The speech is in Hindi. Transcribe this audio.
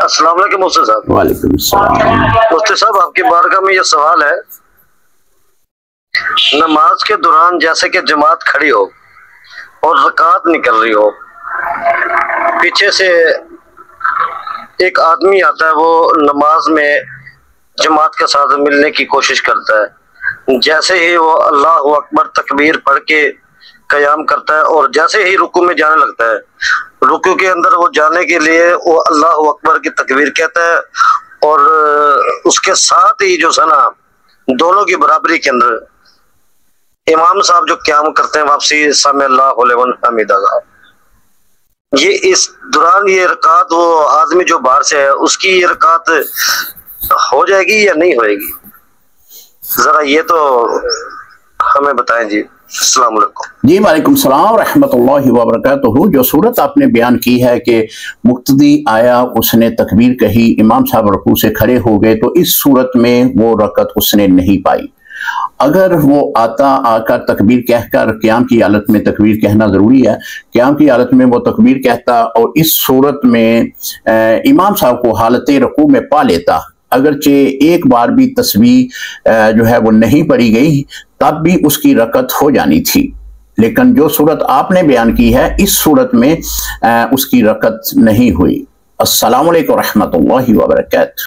अस्सलाम वालेकुम मुफ्ती साहब। वालेकुम सलाम। मुफ्ती साहब, आपकी बारगाह में ये सवाल है, नमाज के दौरान जैसे कि जमात खड़ी हो और रकात निकल रही हो, पीछे से एक आदमी आता है, वो नमाज में जमात के साथ मिलने की कोशिश करता है। जैसे ही वो अल्लाह अकबर तकबीर पढ़ के कयाम करता है और जैसे ही रुकू में जाने लगता है, रुकू के अंदर वो जाने के लिए वो अल्लाह अकबर की तकबीर कहता है और उसके साथ ही जो सना दोनों की बराबरी के अंदर इमाम साहब जो क़याम करते हैं वापसी समी अल्लाहु लिमन हमीदा का, ये इस दौरान ये रकात वो आदमी जो बाहर से है उसकी ये रकात हो जाएगी या नहीं होएगी, जरा ये तो हमें बताएं जी। अस्सलाम वालेकुम। जी वालेकुम सलाम रहमतुल्लाहि व बरकातुहू। जो सूरत आपने बयान की है कि मुक्तदी आया, उसने तकबीर कही, इमाम साहब रुकू से खड़े हो गए, तो इस सूरत में वो रकत उसने नहीं पाई। अगर वो आकर तकबीर कहकर, क़याम की हालत में तकबीर कहना ज़रूरी है, क़याम की हालत में वो तकबीर कहता और इस सूरत में इमाम साहब को हालत रुकू में पा लेता, अगरचे एक बार भी तस्बीह जो है वो नहीं पढ़ी गई, तब भी उसकी रकत हो जानी थी। लेकिन जो सूरत आपने बयान की है, इस सूरत में उसकी रकत नहीं हुई। अस्सलामु अलैकुम रहमतुल्लाहि व बरकातुहू।